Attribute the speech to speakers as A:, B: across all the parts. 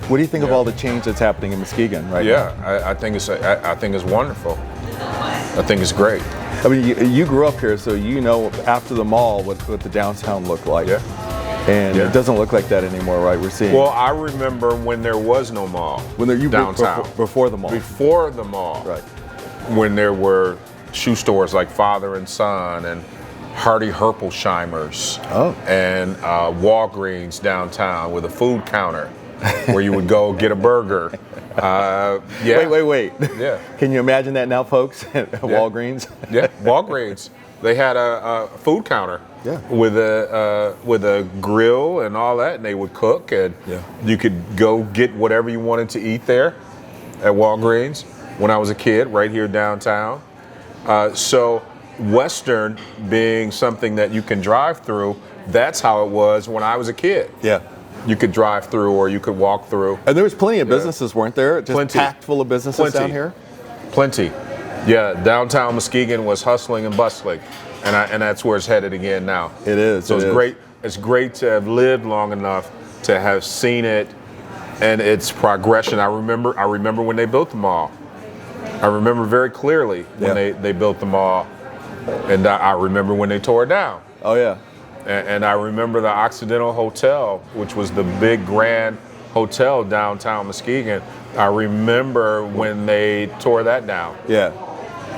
A: What do you think of all the change that's happening in Muskegon right now?
B: I think it's wonderful. I think it's great.
A: I mean, you grew up here, so you know after the mall what the downtown looked like.
B: Yeah.
A: And it doesn't look like that anymore, right? We're seeing.
B: Well, I remember when there was no mall. Downtown.
A: Before the mall.
B: Before the mall.
A: Right.
B: When there were shoe stores like Father and Son and Hardy Herpelsheimer's and Walgreens downtown with a food counter where you would go get a burger.
A: Wait.
B: Yeah.
A: Can you imagine that now, folks? At Walgreens?
B: Yeah, Walgreens. They had a food counter with a grill and all that, and they would cook, and you could go get whatever you wanted to eat there at Walgreens when I was a kid, right here downtown. So Western being something that you can drive through, that's how it was when I was a kid.
A: Yeah.
B: You could drive through or you could walk through.
A: And there was plenty of businesses, weren't there? Just
B: Plenty.
A: packed full of businesses down here?
B: Plenty. Yeah, downtown Muskegon was hustling and bustling, and that's where it's headed again now.
A: It is.
B: So it's great. It's great to have lived long enough to have seen it and its progression. I remember when they built the mall. I remember very clearly when they built the mall, and I remember when they tore it down.
A: Oh yeah.
B: And I remember the Occidental Hotel, which was the big grand hotel downtown Muskegon. I remember when they tore that down.
A: Yeah.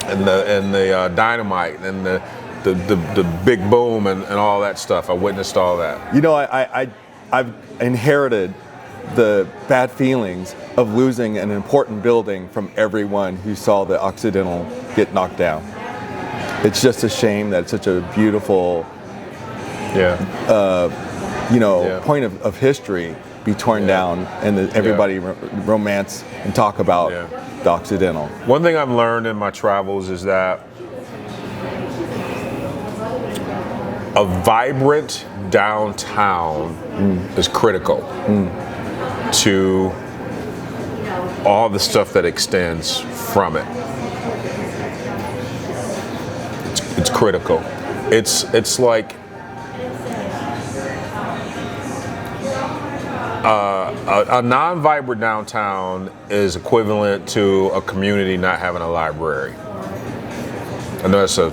B: And the dynamite and the big boom and all that stuff. I witnessed all that.
A: You know, I've inherited the bad feelings of losing an important building from everyone who saw the Occidental get knocked down. It's just a shame that such a beautiful point of history be torn down and everybody romance and talk about the Occidental.
B: One thing I've learned in my travels is that a vibrant downtown is critical to all the stuff that extends from it. It's critical. It's like a non-vibrant downtown is equivalent to a community not having a library. I know that's a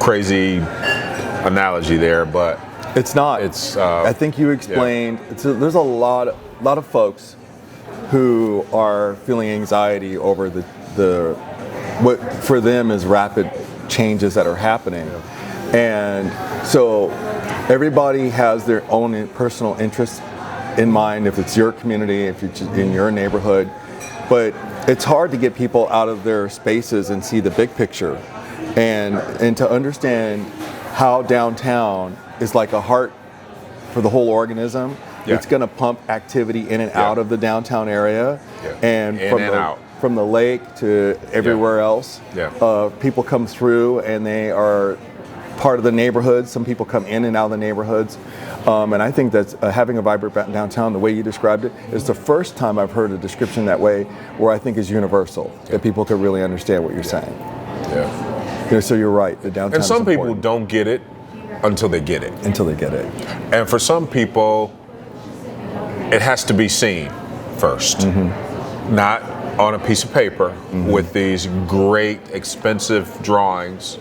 B: crazy analogy there, but
A: it's not.
B: It's.
A: I think you explained. There's a lot of folks who are feeling anxiety over the what for them is rapid changes that are happening, and so everybody has their own personal interests in mind, if it's your community, if it's in your neighborhood, but it's hard to get people out of their spaces and see the big picture, and to understand how downtown is like a heart for the whole organism. It's going to pump activity in and out of the downtown area, and from the lake to everywhere else. People come through and they are part of the neighborhoods. Some people come in and out of the neighborhoods. And I think that having a vibrant downtown, the way you described it, is the first time I've heard a description that way where I think is universal, that people could really understand what you're saying. So you're right, the downtown.
B: And some people don't get it until they get it. And for some people, it has to be seen first, not on a piece of paper with these great, expensive drawings,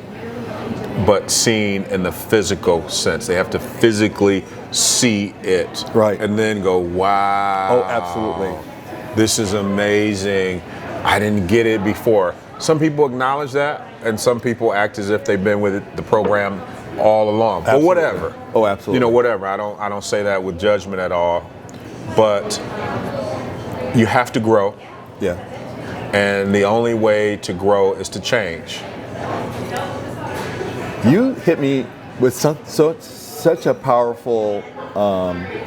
B: but seen in the physical sense. They have to physically see it, and then go, wow.
A: Oh, absolutely.
B: This is amazing. I didn't get it before. Some people acknowledge that, and some people act as if they've been with the program all along. But whatever.
A: Oh, absolutely.
B: You know, whatever. I don't say that with judgment at all. But you have to grow. And the only way to grow is to change.
A: You hit me with such a powerful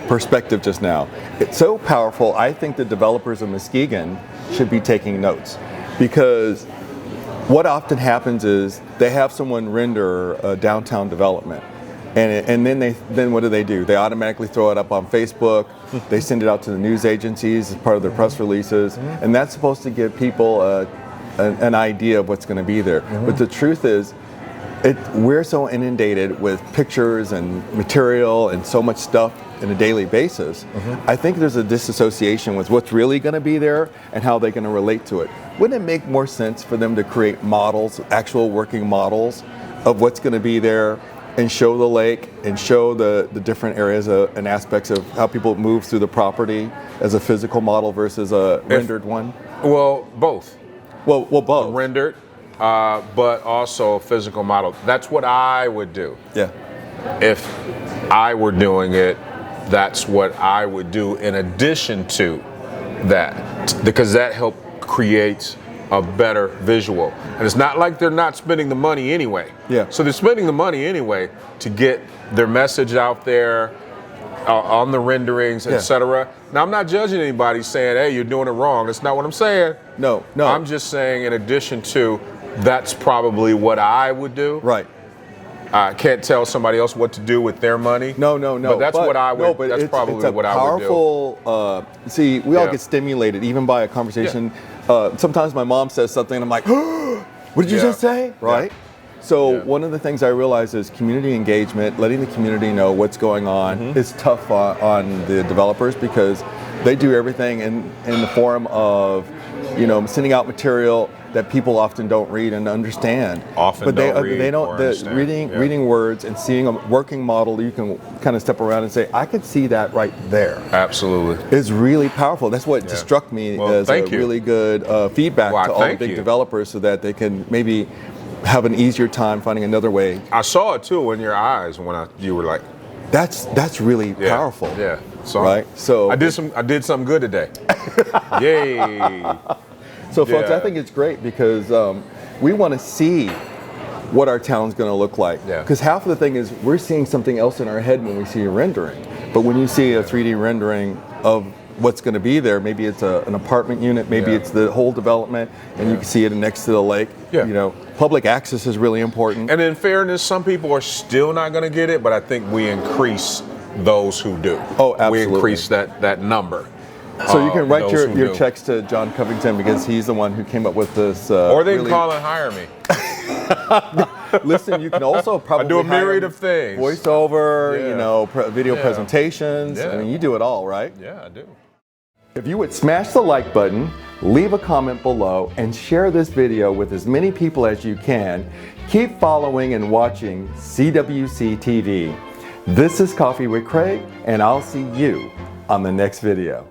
A: perspective just now. It's so powerful, I think the developers of Muskegon should be taking notes, because what often happens is they have someone render a downtown development, and then what do? They automatically throw it up on Facebook. They send it out to the news agencies as part of their press releases, and that's supposed to give people an idea of what's going to be there. But the truth is, we're so inundated with pictures and material and so much stuff on a daily basis. I think there's a disassociation with what's really going to be there and how they're going to relate to it. Wouldn't it make more sense for them to create models, actual working models of what's going to be there, and show the lake and show the different areas and aspects of how people move through the property as a physical model versus a rendered one?
B: Well, both.
A: Well, both.
B: Rendered, but also a physical model. That's what I would do.
A: Yeah.
B: If I were doing it, that's what I would do in addition to that, because that helps create a better visual. And it's not like they're not spending the money anyway.
A: Yeah.
B: So they're spending the money anyway to get their message out there on the renderings, etc. Now, I'm not judging anybody saying, hey, you're doing it wrong. That's not what I'm saying.
A: No.
B: I'm just saying, in addition to, that's probably what I would do.
A: Right.
B: I can't tell somebody else what to do with their money.
A: No.
B: But that's what I would. No, but that's probably what I would do.
A: Powerful. See, we all get stimulated even by a conversation. Sometimes my mom says something, and I'm like, "What did you just say?" Right. So one of the things I realize is community engagement, letting the community know what's going on, is tough on the developers, because they do everything in the form of, sending out material that people often don't read and understand. Reading words and seeing a working model, you can kind of step around and say, I could see that right there.
B: Absolutely.
A: It's really powerful. That's what just struck me as really good feedback to all the big developers, so that they can maybe have an easier time finding another way.
B: I saw it too in your eyes when you were like,
A: that's really powerful.
B: Yeah. So
A: right. So
B: I did something good today. Yay.
A: So folks, I think it's great, because we want to see what our town's going to look like. Because half of the thing is we're seeing something else in our head when we see a rendering. But when you see a 3D rendering of what's going to be there, maybe it's an apartment unit, maybe it's the whole development, and you can see it next to the lake. Public access is really important.
B: And in fairness, some people are still not going to get it, but I think we increase those who do.
A: Oh, absolutely.
B: We increase that number.
A: So you can write your checks to Jon Covington, because he's the one who came up with this.
B: Or they can call and hire me.
A: Listen, you can also probably
B: I do a myriad of things.
A: Voiceover, video presentations. I mean, you do it all, right?
B: Yeah, I do.
A: If you would smash the like button, leave a comment below, and share this video with as many people as you can, keep following and watching CWC-tv. This is Coffee with Craig, and I'll see you on the next video.